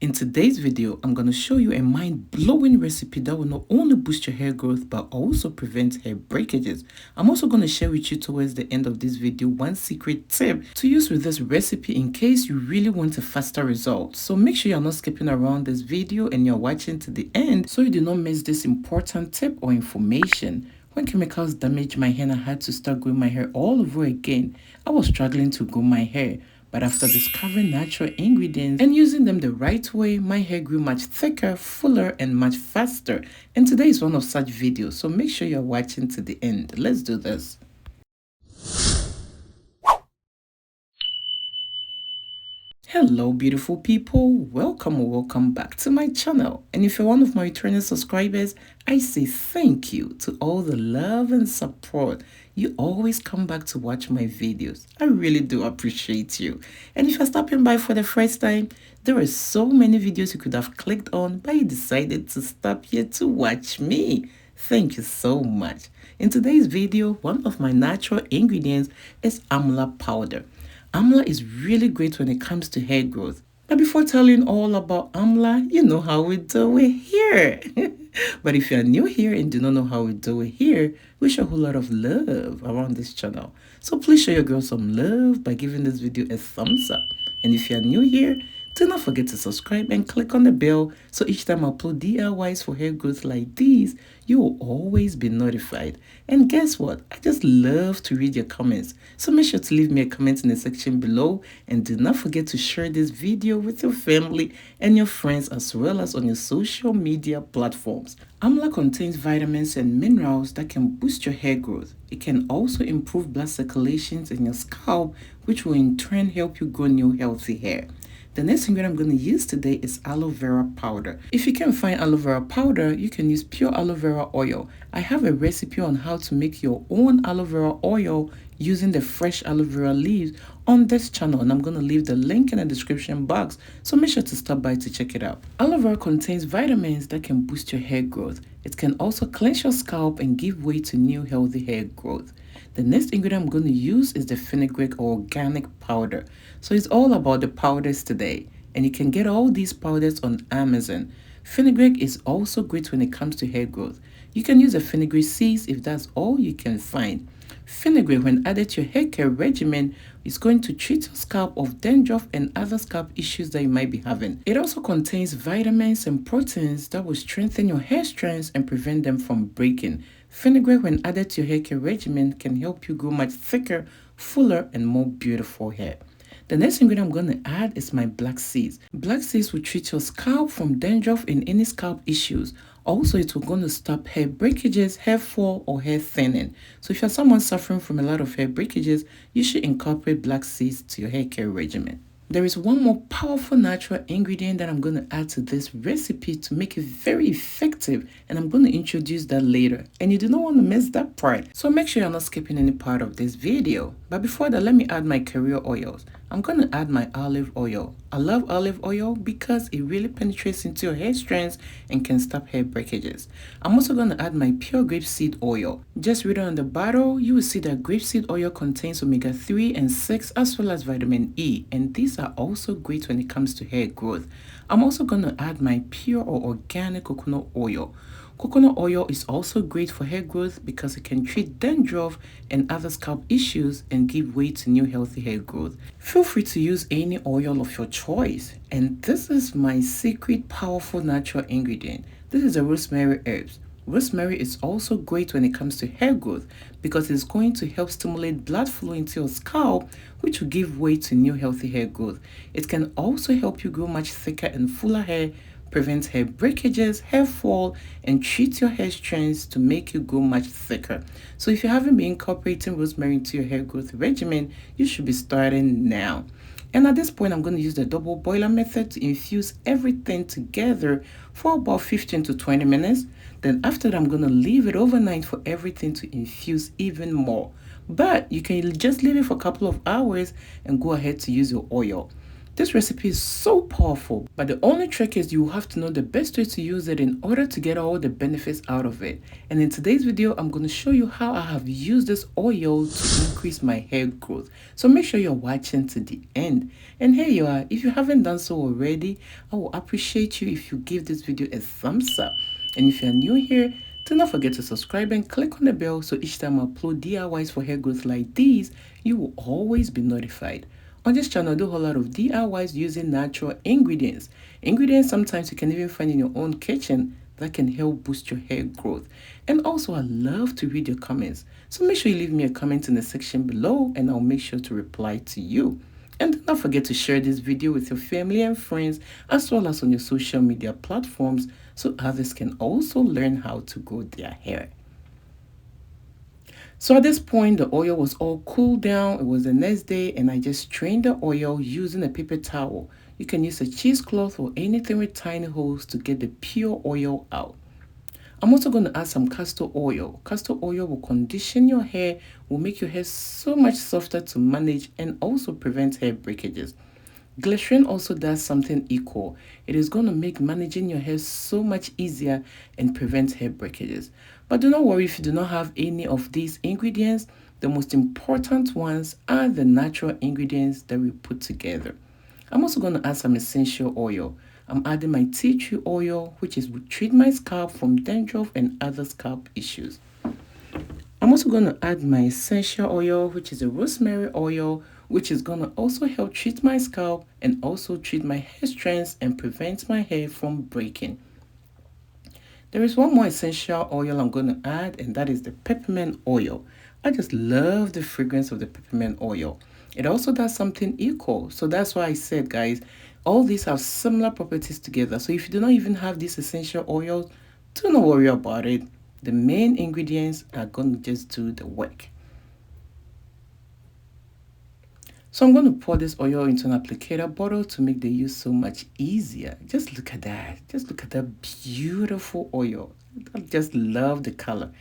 In today's video, I'm going to show you a mind-blowing recipe that will not only boost your hair growth but also prevent hair breakages. I'm also going to share with you towards the end of this video one secret tip to use with this recipe in case you really want a faster result. So make sure you're not skipping around this video and you're watching to the end so you do not miss this important tip or information. When chemicals damaged my hair and I had to start growing my hair all over again, I was struggling to grow my hair. But after discovering natural ingredients and using them the right way, my hair grew much thicker, fuller, and much faster. And today is one of such videos, so make sure you're watching to the end. Let's do this. Hello beautiful people, welcome or welcome back to my channel. And if you're one of my returning subscribers, I say thank you to all the love and support. You always come back to watch my videos. I really do appreciate you. And if you're stopping by for the first time, there are so many videos you could have clicked on, but you decided to stop here to watch me. Thank you so much. In today's video, one of my natural ingredients is amla powder. Amla is really great when it comes to hair growth. Now before telling all about amla, you know how we do it here. But if you're new here and do not know how we do it here, we show a whole lot of love around this channel. So please show your girl some love by giving this video a thumbs up. And if you're new here, do not forget to subscribe and click on the bell so each time I upload DIYs for hair growth like these, you will always be notified. And guess what? I just love to read your comments. So make sure to leave me a comment in the section below and do not forget to share this video with your family and your friends as well as on your social media platforms. Amla contains vitamins and minerals that can boost your hair growth. It can also improve blood circulations in your scalp, which will in turn help you grow new healthy hair. The next ingredient I'm going to use today is aloe vera powder. If you can't find aloe vera powder, you can use pure aloe vera oil. I have a recipe on how to make your own aloe vera oil using the fresh aloe vera leaves on this channel, and I'm going to leave the link in the description box, so make sure to stop by to check it out. Aloe vera contains vitamins that can boost your hair growth. It can also cleanse your scalp and give way to new healthy hair growth. The next ingredient I'm going to use is the fenugreek or organic powder. So it's all about the powders today, and you can get all these powders on Amazon. Fenugreek is also great when it comes to hair growth. You can use the fenugreek seeds if that's all you can find. Fenugreek, when added to your hair care regimen, is going to treat your scalp of dandruff and other scalp issues that you might be having. It also contains vitamins and proteins that will strengthen your hair strands and prevent them from breaking. Fenugreek, when added to your hair care regimen, can help you grow much thicker, fuller, and more beautiful hair. The next ingredient I'm going to add is my black seeds. Black seeds will treat your scalp from dandruff and any scalp issues. Also, it will going to stop hair breakages, hair fall, or hair thinning. So if you're someone suffering from a lot of hair breakages, you should incorporate black seeds to your hair care regimen. There is one more powerful natural ingredient that I'm going to add to this recipe to make it very effective, and I'm going to introduce that later, and you do not want to miss that part. So make sure you're not skipping any part of this video. But before that, let me add my carrier oils. I'm going to add my olive oil. I love olive oil because it really penetrates into your hair strands and can stop hair breakages. I'm also going to add my pure grapeseed oil. Just read on the bottle, you will see that grapeseed oil contains omega-3 and 6 as well as vitamin E, and these are also great when it comes to hair growth. I'm also going to add my pure or organic coconut oil. Coconut oil is also great for hair growth because it can treat dandruff and other scalp issues and give way to new healthy hair growth. Feel free to use any oil of your choice. And this is my secret powerful natural ingredient. This is a rosemary herbs. Rosemary is also great when it comes to hair growth because it's going to help stimulate blood flow into your scalp, which will give way to new healthy hair growth. It can also help you grow much thicker and fuller hair, prevent hair breakages, hair fall, and treat your hair strands to make you grow much thicker. So if you haven't been incorporating rosemary into your hair growth regimen, you should be starting now. And at this point, I'm going to use the double boiler method to infuse everything together for about 15 to 20 minutes. Then after that, I'm going to leave it overnight for everything to infuse even more. But you can just leave it for a couple of hours and go ahead to use your oil. This recipe is so powerful, but the only trick is you have to know the best way to use it in order to get all the benefits out of it. And in today's video, I'm going to show you how I have used this oil to increase my hair growth. So make sure you're watching to the end. And here you are. If you haven't done so already, I will appreciate you if you give this video a thumbs up. And if you're new here, do not forget to subscribe and click on the bell so each time I upload DIYs for hair growth like these, you will always be notified. On this channel, I do a whole lot of DIYs using natural ingredients. Ingredients sometimes you can even find in your own kitchen that can help boost your hair growth. And also, I love to read your comments. So make sure you leave me a comment in the section below and I'll make sure to reply to you. And do not forget to share this video with your family and friends as well as on your social media platforms so others can also learn how to grow their hair. So at this point, the oil was all cooled down. It was the next day and I just strained the oil using a paper towel. You can use a cheesecloth or anything with tiny holes to get the pure oil out. I'm also going to add some castor oil. Castor oil will condition your hair, will make your hair so much softer to manage and also prevent hair breakages. Glycerin also does something equal. It is going to make managing your hair so much easier and prevent hair breakages. But do not worry if you do not have any of these ingredients. The most important ones are the natural ingredients that we put together. I'm also going to add some essential oil. I'm adding my tea tree oil, which will treat my scalp from dandruff and other scalp issues. I'm also going to add my essential oil, which is a rosemary oil, which is going to also help treat my scalp and also treat my hair strands and prevent my hair from breaking. There is one more essential oil I'm going to add, and that is the peppermint oil. I just love the fragrance of the peppermint oil. It also does something equal. So that's why I said, guys, all these have similar properties together. So if you do not even have these essential oils, do not worry about it. The main ingredients are going to just do the work. So I'm going to pour this oil into an applicator bottle to make the use so much easier. Just look at that. Just look at that beautiful oil. I just love the color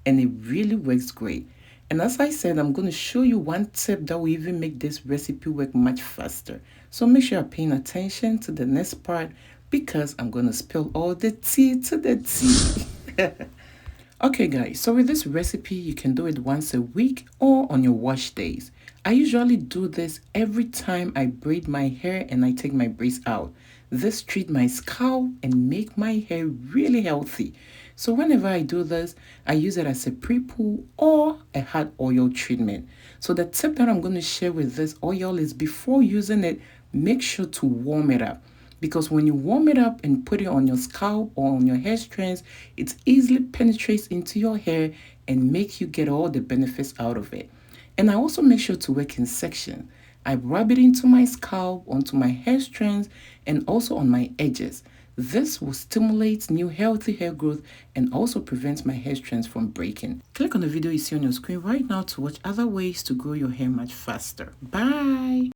and it really works great. And as I said, I'm going to show you one tip that will even make this recipe work much faster. So make sure you're paying attention to the next part because I'm going to spill all the tea to the tea. Okay guys, so with this recipe, you can do it once a week or on your wash days. I usually do this every time I braid my hair and I take my braids out. This treats my scalp and make my hair really healthy. So whenever I do this, I use it as a pre-poo or a hot oil treatment. So the tip that I'm going to share with this oil is before using it, make sure to warm it up. Because when you warm it up and put it on your scalp or on your hair strands, it easily penetrates into your hair and make you get all the benefits out of it. And I also make sure to work in sections. I rub it into my scalp, onto my hair strands, and also on my edges. This will stimulate new healthy hair growth and also prevent my hair strands from breaking. Click on the video you see on your screen right now to watch other ways to grow your hair much faster. Bye!